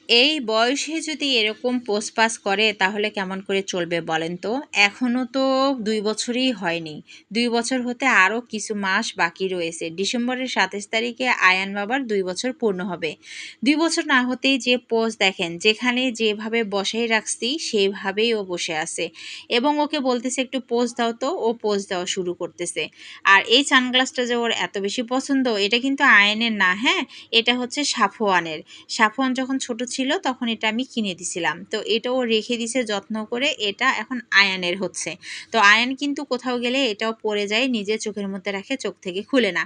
এই বয়সে যদি এরকম পোস্টপাস করে তাহলে কেমন করে চলবে বলেন তো। এখনও তো 2 বছরই হয়নি। 2 বছর হতে আরও কিছু মাস বাকি রয়েছে। ডিসেম্বরের 27 তারিখে আয়ান বাবার 2 বছর পূর্ণ হবে। 2 বছর না হতেই যে পোস্ট দেখেন, যেখানে যেভাবে বসাই রাখছি সেইভাবেই ও বসে আছে এবং ওকে বলতেছে একটু পোস্ট দাও, তো ও পোস্ট দেওয়া শুরু করতেছে। আর এই সানগ্লাসটা যে ওর এত বেশি পছন্দ, এটা কিন্তু আয়ানের না, হ্যাঁ, এটা হচ্ছে সাফওয়ানের। সাফওয়ান যখন ছোট ছিল তখন এটা আমি কিনে দিছিলাম, তো এটাও রেখে দিছে যত্ন করে। এটা এখন আয়ানের হচ্ছে। তো আয়ান কিন্তু কোথাও গেলে এটাও পরে যায়, নিজের চোখের মধ্যে রাখে, চোখ থেকে খুলে না।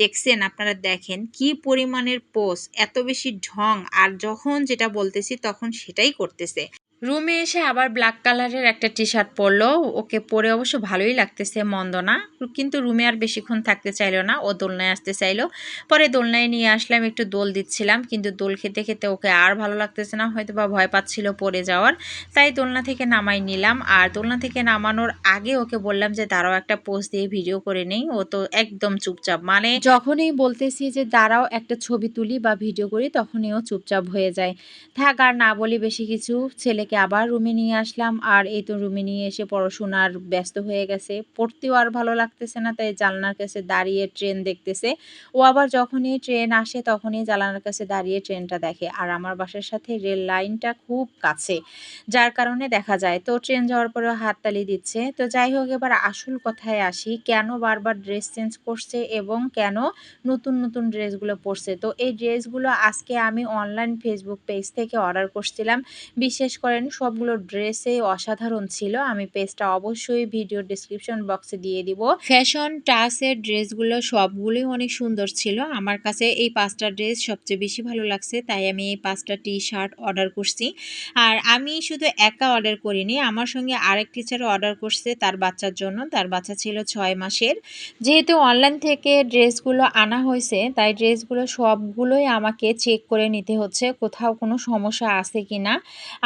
দেখছেন, আপনারা দেখেন কি পরিমাণের পোষ, এত বেশি ঢং, আর যখন যেটা বলতেছি তখন সেটাই করতেছে। রুমে এসে আবার ব্ল্যাক কালারের একটা টি শার্ট পরলো। ওকে পরে অবশ্য ভালোই লাগতেছে, মন্দ না, কিন্তু রুমে আর বেশিক্ষণ থাকতে চাইলো না, ও দোলনায় আসতে চাইলো। পরে দোলনায় নিয়ে আসলাম, একটু দোল দিচ্ছিলাম, কিন্তু দোল খেতে খেতে ওকে আর ভালো লাগতেছে না, হয়তো বা ভয় পাচ্ছিল পড়ে যাওয়ার। তাই দোলনা থেকে নামাই নিলাম। আর দোলনা থেকে নামানোর আগে ওকে বললাম যে দাঁড়াও, একটা পোজ দিয়ে ভিডিও করে নেই। ও তো একদম চুপচাপ, মানে যখনই বলতেছি যে দাঁড়াও একটা ছবি তুলি বা ভিডিও করি তখনই ও চুপচাপ হয়ে যায়। থাক আর না বলি বেশি কিছু। ছেলেকে আবার রুমে নিয়ে আসলাম, আর এই তো রুমে নিয়ে এসে পড়াশোনার ব্যস্ত হয়ে গেছে। পড়তেও আর ভালো লাগতেছে না, তাই জানলার কাছে দাঁড়িয়ে ট্রেন দেখতেছে। ও আবার যখনই ট্রেন আসে তখনই জানালার কাছে দাঁড়িয়ে ট্রেনটা দেখে। আর আমার বাসার সাথে রেল লাইনটা খুব কাছে, যার কারণে দেখা যায়। তো ট্রেন যাওয়ার পরেও হাততালি দিচ্ছে। তো যাই হোক, এবার আসল কথায় আসি, কেন বারবার ড্রেস চেঞ্জ করছে এবং কেন নতুন নতুন ড্রেসগুলো পরছে। তো এই ড্রেসগুলো আজকে আমি অনলাইন ফেসবুক পেজ থেকে অর্ডার করছিলাম। বিশ্বাস করেন, সবগুলো ড্রেসই অসাধারণ ছিল। আমি পেজটা অবশ্যই ভিডিও ডিসক্রিপশন বক্সে দিয়ে দিব। ফ্যাশন টাচের ড্রেসগুলো সবগুলোই অনেক সুন্দর ছিল। আমার কাছে এই 5টা ড্রেস সবচেয়ে বেশি ভালো লাগছে, তাই আমি এই 5টা টি শার্ট অর্ডার করছি। আর আমি শুধু একা অর্ডার করিনি, আমার সঙ্গে আরেক টিচারও অর্ডার করছে তার বাচ্চার জন্য। তার বাচ্চা ছিল 6 মাসের। যেহেতু অনলাইন থেকে ড্রেসগুলো আনা হয়েছে, তাই ড্রেসগুলো সবগুলোই আমাকে চেক করে নিতে হচ্ছে কোথাও কোনো সমস্যা আছে কিনা।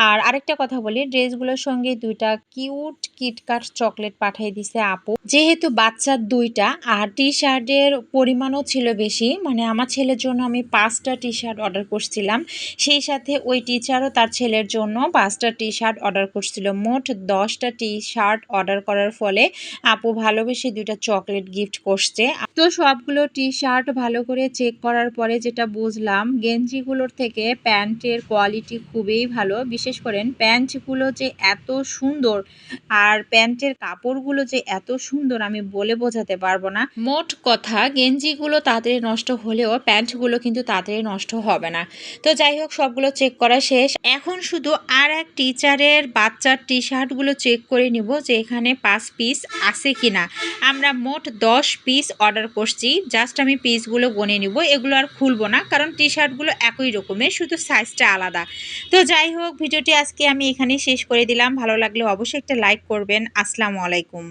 আর আরেকটা কথা বলি, ড্রেসগুলোর সঙ্গে 2টা কিউট কিটকাট চকলেট পাঠিয়ে দিছে আপু। যেহেতু বাচ্চার 2টা, আর টি শার্টের পরিমাণও ছিল বেশি, মানে আমার ছেলের জন্য আমি 5টা টি শার্ট অর্ডার করছিলাম, সেই সাথে ওই টিচারও তার ছেলের জন্য 5টা টি শার্ট অর্ডার করছিল। মোট 10টা টি শার্ট অর্ডার করার ফলে আপু ভালোবেসে 2টা চকলেট গিফট করছে। তো সবগুলো টি শার্ট ভালো করে চেক করার পরে যেটা বুঝলাম, গেঞ্জিগুলোর থেকে প্যান্টের কোয়ালিটি খুবই ভালো। বিশেষ করেন প্যান্টগুলো যে এত সুন্দর, আর প্যান্টের কাপড়গুলো যে এত সুন্দর আমি বলে বোঝাতে পারবো না। মোট কথা, গেঞ্জিগুলো তাড়াতাড়ি নষ্ট হলেও প্যান্টগুলো কিন্তু তাড়াতাড়ি নষ্ট হবে না। তো যাই হোক, সবগুলো চেক করা শেষ। এখন শুধু আর এক টিচারের বাচ্চার টি শার্টগুলো চেক করে নিব যে এখানে 5 পিস আছে কিনা। আমরা মোট 10 পিস অর্ডার করছি। জাস্ট আমি পিসগুলো গনে নিব, এগুলো আর খুলবো না, কারণ টি শার্টগুলো একই রকমের, শুধু সাইজটা আলাদা। তো যাই হোক, ভিডিওটি আজকে আমি এখানেই শেষ করে দিলাম। ভালো লাগলে অবশ্যই একটা লাইক করবেন। আসসালামু আলাইকুম।